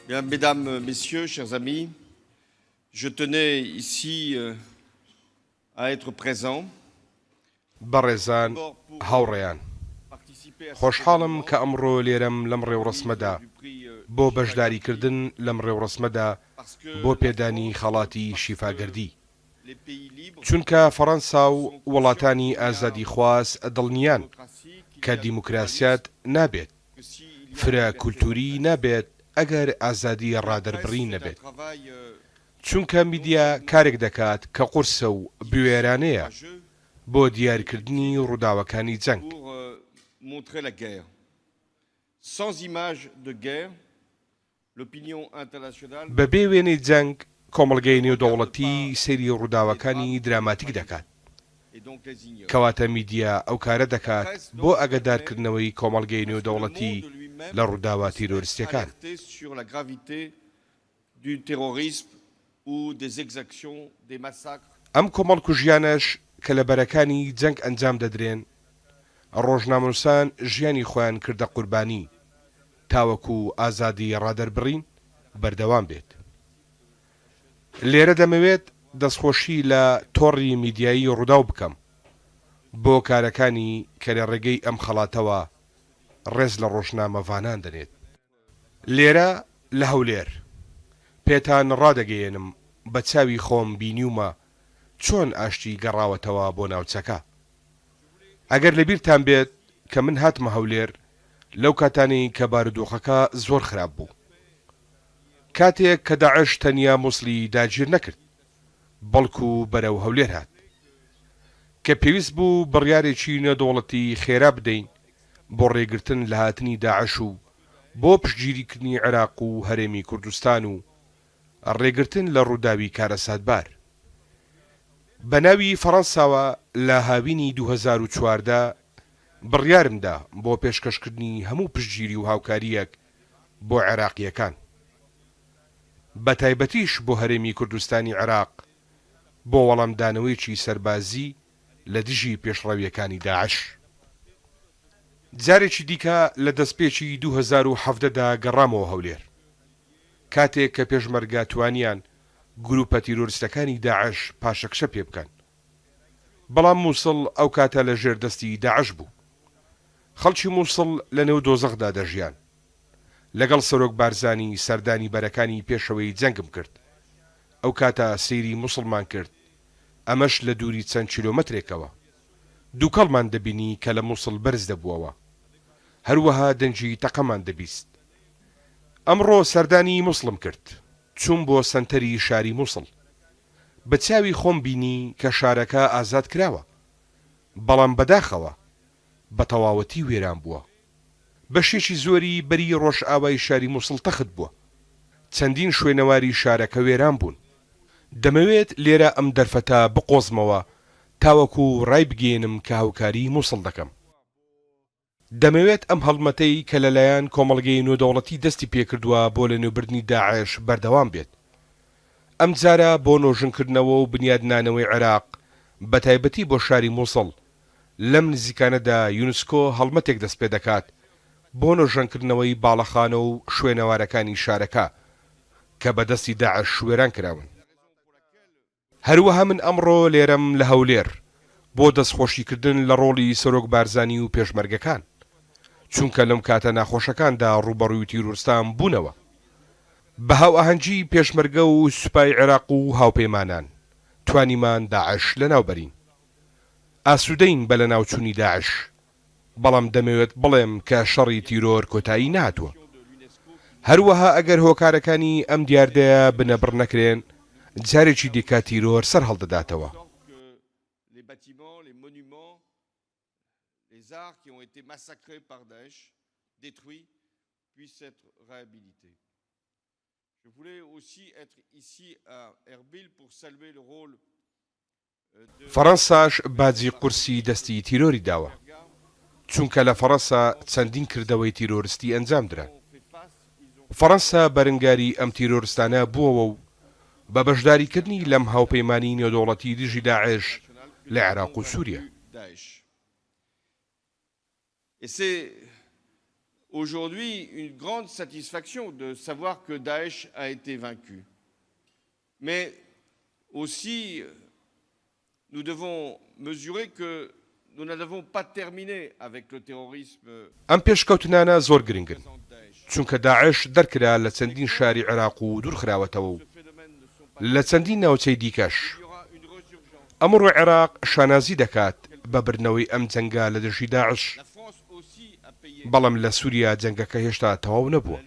Bien, mesdames, messieurs, chers amis, je tenais ici à être présent. بەڕێزان D'abord pour هاوڕێیان participer à cet خۆشحاڵم événement, کە ئەمڕۆ لێرەم لەم ڕێوڕسمەدا du prix بۆ Shifa بەشداریکردن لەم ڕێوڕسمەدا parce que بۆ la پێدانی France, خەڵاتی parce que شیفاگەردی les pays libres چونکە فەڕەنسا و وڵاتانی ئازادی خواست دڵنیان démocratie, qu'il کە y a دیموکراسیات نابێت que s'il y a فرە liberté کولتوری de la presse. نابێت ئەگەر ئازادی La presse ڕادەربڕی fait un نەبێت travail چونکە میدیا کارێک دەکات کە قورسە و بوێرانەیە courageux بۆ دیارکردنی ڕووداوەکانی جەنگ pour montrer la guerre. Sans image de guerre, l'opinion internationale بەبێ وێنەی جەنگ کۆمەڵگەی نێودەوڵەتی سەیری ڕووداوەکانی دراماتیک دەکات et donc les ignore. کەواتە میدیا ئەو کارە دەکات بۆ ئەگەدارکردنەوەی کۆمەڵگەی نێودەوڵەتی لە ڕووداوە تیرۆریستیەکان Alerter sur la gravité du terrorisme ou des exactions, des massacres. ئەم کۆمەڵکوژیانەش کە لە بەرەکانی جەنگ ئەنجام دەدرێن ڕۆژنامەنووسان ژیانی خۆیان کردە قوربانی تاوەکو ئازادی ڕادەربڕین بەردەوام بێت لێرە دەمەوێت دەستخۆشی لە تۆڕی میدیایی ڕووداو بکەم بۆ کارەکانی کە لە ڕێگەی ئەم خەڵاتەوە ڕێز لە ڕۆژنامەڤانان دەنێت لێرە لە هەولێر پێتان ڕادەگەیەنم بە چاوی خۆم بینیومە چۆن ئاشتی گەڕاوەتەوە بۆ ناوچەکە ئەگەر لەبیرتان بێت کە من هاتمە هەولێر لەو کاتانی کە بارودۆخەکە زۆر خراپ بوو کاتێک کە داعش تەنیا مووسڵی داگیر نەکرد بەڵکو بەرەو هەولێر هات کە پێویست بوو بڕیارێکی نێودەوڵەتی خێرا بدەین بۆ ڕێگرتن لە هاتنی داعش و بۆ پشتگیریکردنی عێراق و هەرێمی کوردستان و ڕێگرتن لە ڕووداوی کارەساتبار بە ناوی فەڕەنساوە لە هاوینی 2014 بڕیارمدا بۆ پێشکەشکردنی هەموو پشتگیری و هاوکاریەک بۆ عێراقیەکان بە تایبەتیش بۆ هەرێمی کوردستانی عێراق بۆ وەڵامدانەوەیکی سەربازی لە دژی پێشڕەویەکانی داعش جارێکی دیکە لە دەستپێکی 2017دا گەڕامەوە هەولێر کاتێک کە پێشمەرگە توانیان گروپە تیرۆریستەکانی داعش پاشەکشە پێ بکەن بەڵام مووسڵ ئەو کاتە لە ژێر دەستی داعش بوو خەڵکی مووسڵ لە نێو دۆزەخدا دەژیان لەگەڵ سەرۆک بارزانی سەردانی بەرەکانی پێشەوەی جەنگم کرد ئەو کاتە سەیری مووسڵمان کرد ئەمەش لە دووری چەند کیلۆمەترێکەوە دووکەڵمان دەبینی کە لە مووسڵ بەرز دەبووەوە هەروەها دەنجی تەقەمان دەبیست ئەمڕۆ سەردانی مووسڵم کرد چوون بۆ سەنتەری شاری مووسڵ بە چاوی خۆم بینی کە شارەکە ئازاد کراوە بەڵام بەداخەوە بە تەواوەتی وێران بووە بەشێکی زۆری بەری ڕۆژئاوای شاری مووسڵ تەخت بووە چەندین شوێنەواری شارەکە وێران بوون دەمەوێت لێرە ئەم دەرفەتە بقۆزمەوە تاوەکو ڕای بگێنم کە هاوکاری مووسڵ دەکەم دەمەوێت ئەم هەڵمەتەی کە لەلایەن کۆمەڵگەی نێودەوڵەتی دەستی پێکردووە بۆ لە نێوبردنی داعش بەردەوام بێت ئەم جارە بۆ نۆژنکردنەوە و بنیادنانەوەی عێراق بە تایبەتی بۆ شاری مووسڵ لەم نزیکانەدا یونسکۆ هەڵمەتێک دەست پێ دەکات بۆ نۆژەنکردنەوەی باڵەخانە و شوێنەوارەکانی شارەکە کە بەدەستی داعش شوێران کراون هەروەها من ئەمڕۆ لێرەم لە هەولێر بۆ دەستخۆشیکردن لە ڕۆڵی سەرۆک بارزانی و پێشمەرگەکان چونکە لەم کاتە ناخۆشەکاندا ڕوبەڕووی تیرۆریستان بوونەوە بە هاو ئاهەنگی پێشمەرگە و سوپای عێراق و هاوپەیمانان توانیمان داعش لەناوبەرین ئاسوودەین بە لە ناوچوونی داعش بەڵام دەمەوێت بڵێم کە شەڕی تیرۆر کۆتایی نهاتووە هەروەها ئەگەر هۆکارەکانی ئەم دیاردەیە بنەبڕ نەکرێن جارێکی دیکە تیرۆر سەر هەڵدەداتەوە Les arts qui ont été massacrés par Daesh, détruits, puissent être réhabilités. Je voulais aussi être ici à Erbil pour saluer le rôle de فەڕەنساش باجی قورسی دەستی تیرۆری داوە چونکە لە فەڕەنسا چەندین کردەوەی تیرۆریستی ئەنجام درا فەڕەنسا بەرەنگاری ئەم تیرۆریستانە بووەوە و بە بەشداریکردنی لەم هاوپەیمانی نێودەوڵەتی دژی داعش لە عێراق و سووریا Et c'est aujourd'hui une grande satisfaction de savoir que Daesh a été vaincu. Mais aussi, nous devons mesurer que nous n'avons pas terminé avec le terrorisme. ئەم پێشکەوتنانە زۆر گرنگن چونکە داعش دەرکرا لە چەندین شاری عێراق و دوورخراوەتەوە و لە چەندین ناوچەی دیکەش. ئەمڕۆ عێراق شانازی دەکات بە برنەوەی ئەم جەنگە لە دژی داعش، بەڵام لە سووریا جەنگەکە هێشتا تەواو نەبووە.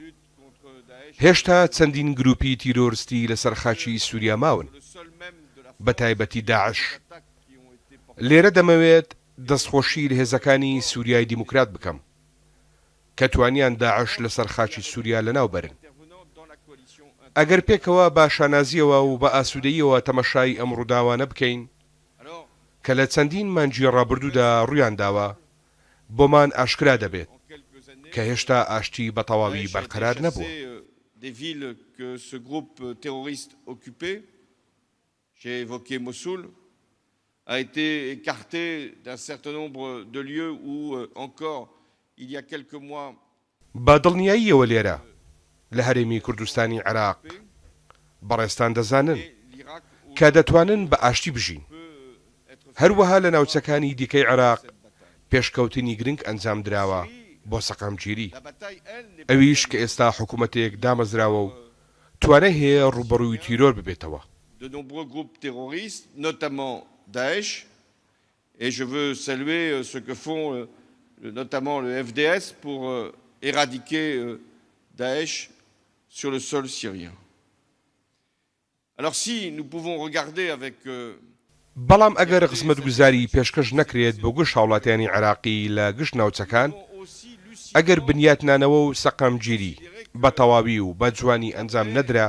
هێشتا چەندین گروپی تیرۆریستی لەسەر خاچی سووریا ماون، بە تایبەتی داعش. لێرە دەمەوێت دەستخۆشی لە هێزەکانی سووریای دیموکرات بکەم کە توانیان داعش لەسەر خاچی سووریا لەناوبەرن. ئەگەر پێکەوە بە شانازیەوە و بە ئاسوودەییەوە تەمەشای ئەم ڕووداوانە بکەین کە لە چەندین مانجی ڕابردوودا ڕوویان داوە، بۆمان ئاشکرا دەبێت کە هێشتا ئاشتی بە تەواوی بەرقەرار نەبووە. Des villes que ce groupe terroriste occupait, j'ai évoqué Mossoul, a été écarté d'un certain nombre de lieux où encore il y a quelques mois بە دڵنیاییەوە لێرە لە هەرێمی کوردستانی عێراق بەڕێستان دەزانن کە دەتوانن بە ئاشتی بژین. هەروەها لە ناوچەکانی دیکەی عێراق پێشکەوتنی گرنگ ئەنجام دراوە بۆ سەقامگیری، ئەویش کە ئێستا حکوومەتێک دامەزراوە و توانای هەیە ڕوبەڕووی تیرۆر ببێتەوە. De nombreux groupes terroristes, notamment Daesh, et je veux saluer ce que font notamment le FDS pour éradiquer Daesh sur le sol syrien. Alors si nous pouvons regarder avec بەڵام ئەگەر خزمەتگوزاری پێشکەش نەکرێت بۆ گشت هاوڵاتیانی عێراقی لە گشت ناوچەکان، ئەگەر بنیاتنانەوە و سەقامگیری بە تەواوی و بە جوانی ئەنجام نەدرا،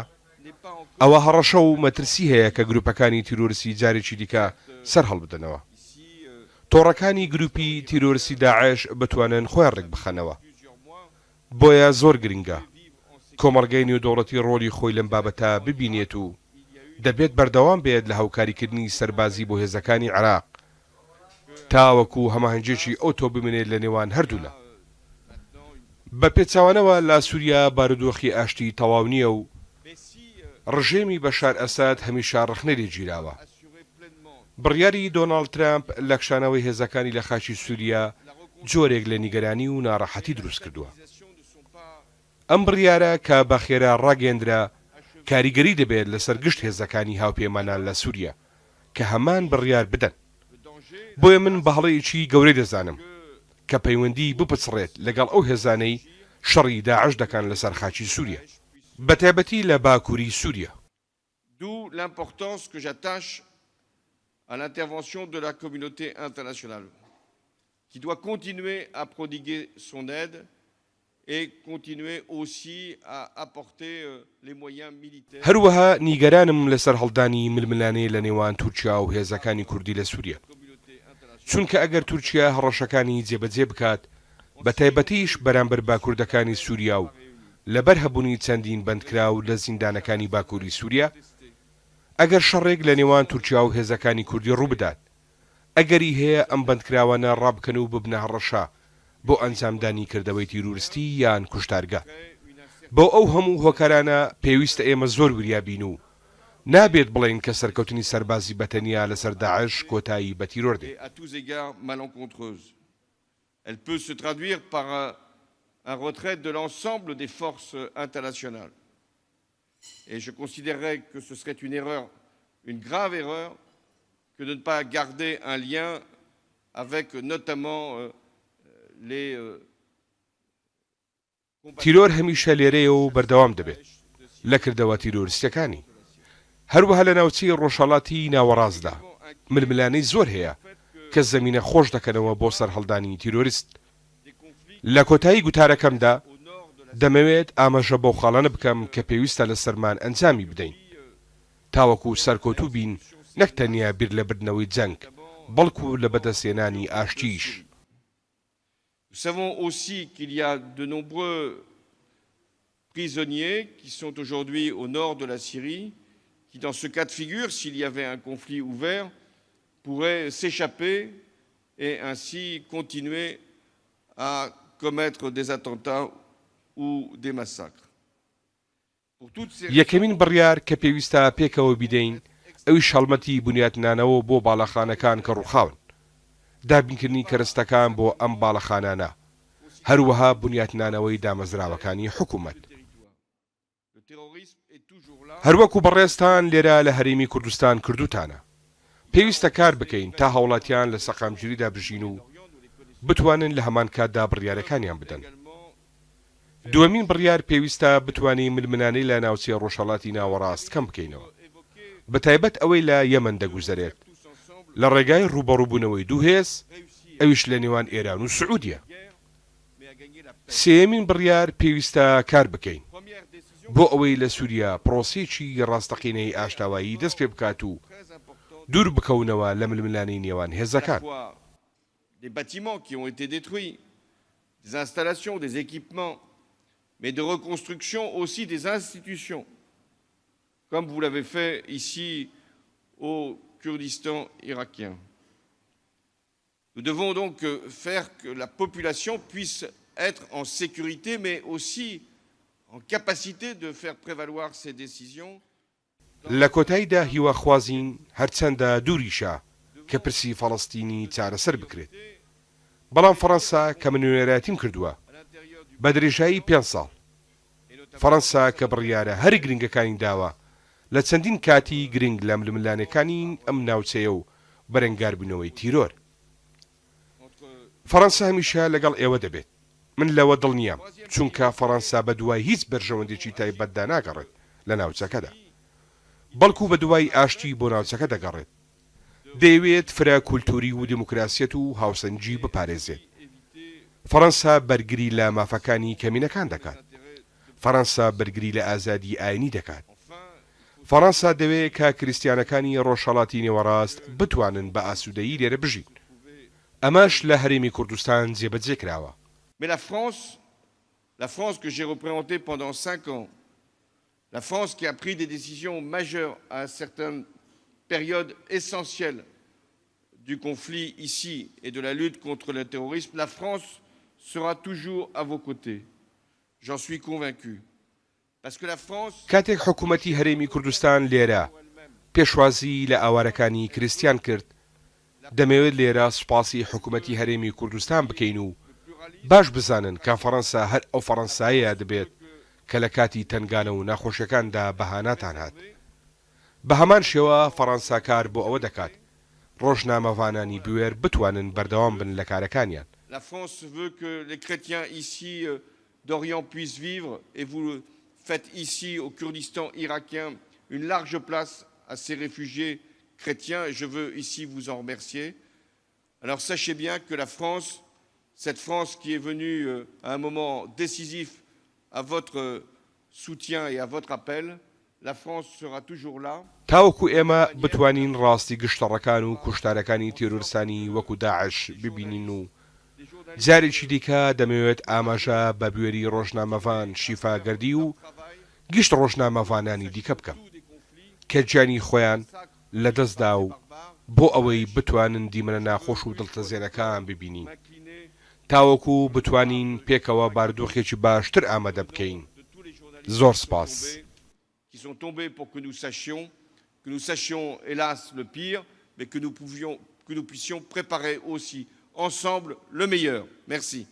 ئەوە هەڕەشە و مەترسی هەیە کە گروپەکانی تیرۆریستی جارێکی دیکە سەر هەڵبدەنەوە. تۆڕەکانی گروپی تیرۆریستی داعش بتوانن خۆیان ڕێک بخەنەوە. بۆیە زۆر گرنگە کۆمەڵگەی نێودەوڵەتی ڕۆلی خۆی لەم بابەتە ببینێت و دەبێت بەردەوام بێت لە هاوکاریکردنی سەربازی بۆ هێزەکانی عێراق تاوەکو هەماهەنگێکی ئۆتۆ بمێنێت لە نێوان هەردوولا. بە پێچاوانەوە لە سووریا بارودۆخی ئاشتی تەواو نییە و ڕژێمی بەشار ئەساد هەمیشە ڕخنەری گیراوە. بڕیاری دۆناڵد ترامپ لە کشانەوەی هێزەکانی لە خاچی سووریا جۆرێک لە نیگەرانی و ناڕەحەتی دروست کردووە. ئەم بڕیارە کە بە خێرا ڕاگەندرا کاریگەری دەبێت لەسەر گشت هێزەکانی هاوپەیمانان لە سووریا کە هەمان بڕیار بدەن. بۆیە من بە هەڵەیەکی گەورەی دەزانم کە پەیوەندی بپچڕێت لەگەڵ ئەو هێزانەی شەڕی داعش دەکەن لەسەر خاچی سووریا، بە تایبەتی لە باکووری سووریا. D'où l'importance que j'attache à l'intervention de la communauté internationale, qui doit continuer à prodiguer son aide et continuer aussi à apporter les moyens militaires. هەروەها نیگەرانم لەسەر هەڵدانی ململانەی لە نێوان تورکیا و هێزەکانی کوردی لە سووریا، چونکە ئەگەر تورکیا هەڕەشەکانی جێبەجێ بکات، بە تایبەتیش بەرامبەر باکوردەکانی سووریا و لەبەر هەبوونی چەندین بەندکراو لە زیندانەکانی باکووری سووریا، ئەگەر شەڕێک لە نێوان تورکیا و هێزەکانی کوردی ڕوو بدات، ئەگەری هەیە ئەم بەندکراوانە ڕابکەن و ببنە هەڕەشە بۆ ئەنجامدانی کردەوەی تیرۆریستی یان کوشتارگە. بۆ ئەو هەموو هۆکارانە پێویستە ئێمە زۆر وریابین و نابێت بڵێن کە سەرکەوتنی سەربازی بەتەنیا لەسەر داعش کۆتایی بە تیرۆر دێت. Elle peut se traduire par un retrait de l'ensemble des forces internationales. Et je considérerais que ce serait une erreur, une grave erreur, que de ne pas garder un lien avec notamment les تیرۆر هەمیشە لێرەیە و بەردەوام دەبێت لە کردەوە تیرۆریستەکانی. هەروەها لە ناوچەی ڕۆژهەڵاتی ناوەڕاستدا ململانەی زۆر هەیە کە زەمینە خۆش دەکەنەوە بۆ سەر هەڵدانی تیرۆریست. لە کۆتایی گوتارەکەمدا دەمەوێت ئاماژە بەو خاڵانە بکەم کە پێویستە لە سەرمان ئەنجامی بدەین تاوەکو سەرکەوتوو بین، نەک تەنیا بیر لە بردنەوەی جەنگ بەڵکو لە بەدەستێنانی ئاشتیش. Nous savons aussi qu'il y a de nombreux prisonniers qui sont aujourd'hui au nord de la Syrie, qui dans ce cas de figure, s'il y avait un conflit ouvert, pourraient s'échapper et ainsi continuer à commettre des attentats ou des massacres. Pour toutes ces یەکەمین بڕیار کە پێویستە پێکەوە بیدەین ئەوی شەڵمەتی بنیاتنانەوە بۆ باڵەخانەکان کە ڕووخاون دابینکردنی کەرستەکان بۆ ئەم باڵەخانانە هەروەها بنیاتنانەوەی دامەزراوەکانی حکوومەت هەروەکو بەڕێستان لێرە لە هەرێمی کوردستان کردوتانە پێویستە کار بکەین تا هەوڵاتیان لە سەقامگیریدا بژین و بتوانن لە هەمان کاتدا بڕیارەکانیان بدەن دووەمین بڕیار پێویستە بتوانین ململانەی لە ناوچەی ڕۆژهەڵاتی ناوەڕاست کەم بکەینەوە بەتایبەت ئەوەی لە یەمەن دەگوزارێت لە ڕێگای ڕوبەڕووبوونەوەی دوو هێز ئەویش لە نێوان ئێران و سعودیە سێمین بڕیار پێویستە کار بکەین بۆ ئەوەی لە سووریا پرۆسێکی ڕاستەقینەی ئاشتاوایی دەست پێ بکات و دوور بکەونەوە لە ململانەی نێوان هێزەکان des bâtiments qui ont été détruits, des installations, des équipements, mais de reconstruction aussi des institutions, comme vous l'avez fait ici au Kurdistan irakien. Nous devons donc faire que la population puisse être en sécurité, mais aussi en capacité de faire prévaloir ses décisions. لە کۆتاییدا هیواخوازین هەرچەندە دووریشە کە پرسی فەڵەستینی چارەسەر بکرێت بەڵام فەڕەنسا کە منوێراتیم کردووە بە درێژایی 5 ساڵ فەڕەنسا کە بڕیارە هەر گرنگەکانی داوە لە چەندین کاتی گرنگ لە ململانەکانی ئەم ناوچەیە و بەرەنگاربوونەوەی تیرۆر فەڕەنسا هەمیشە لەگەڵ ئێوە دەبێت من لەوە دڵنیام چونکە فەڕەنسا بە دوای هیچ بەرژەوەندێکی تایبەتدا ناگەڕێت لە ناوچەکەدا بەڵکو بە دوای ئاشتی بۆ ناوچەکە دەگەڕێت دەیەوێت فرا کولتوری و دموکراسیەت و هاوسەنگی بپارێزێت فەڕەنسا بەرگری لە مافەکانی کەمینەکان دەکات فەڕەنسا بەرگری لە ئازادی ئاینی دەکات فەڕەنسا دەوێت کە کریستیانەکانی ڕۆژهەڵاتی نێوەڕاست بتوانن بە ئاسوودەیی لێرە بژین ئەمەش لە هەرێمی کوردستان جێبەجێ کراوە Mais la France que j'ai représentée pendant 5 ans, la France qui a pris des décisions majeures à certaines périodes essentielles du conflit ici et de la lutte contre le terrorisme, la France sera toujours à vos côtés. J'en suis convaincu. Parce que la France... کاتێک حکوومەتی هەرێمی کوردستان لێرە پێشوازی لە ئاوارەکانی کریستیان کرد دەمەوێت لێرە سوپاسی حکوومەتی هەرێمی کوردستان بکەین و باش بزانن کە فەڕەنسا هەر ئەو فەڕەنسایە دەبێت کە لە کاتی تنگانە و ناخۆشیەکاندا بەهاناتان هات بە هەمان شێوە فەڕەنسا کار بۆ ئەوە دەکات ڕۆژنامەوانانی بوێر بتوانن بەردەوام بن لە کارەکانیان La France veut que les chrétiens ici d'Orient puissent vivre et vous faites ici au Kurdistan irakien une large place à ces réfugiés chrétiens et je veux ici vous en remercier. Alors sachez bien que la France, cette France qui est venue à un moment décisif à votre soutien et à votre appel, la France sera toujours là. تاوەکو ئێمە بتوانین ڕاستی گشتەڕەکان و کوشتارەکانی تیرۆریستانی وەکو داعش ببینین و جارێکی دیکە دەمەوێت ئاماژە بە بوێری ڕۆژنامەوان شیفاگەردی و گشت ڕۆژنامەوانانی دیکە بکەم کە گیانی خۆیان لەدەستدا و بۆ ئەوەی بتوانن دیمەنە ناخۆش و دڵتەزێنەکان ببینین تاوەکو بتوانین پێکەوە بارودۆخێکی باشتر ئامادە بکەین زۆر سپاس qui sont tombés pour que nous sachions hélas le pire mais que nous puissions préparer aussi ensemble le meilleur. Merci.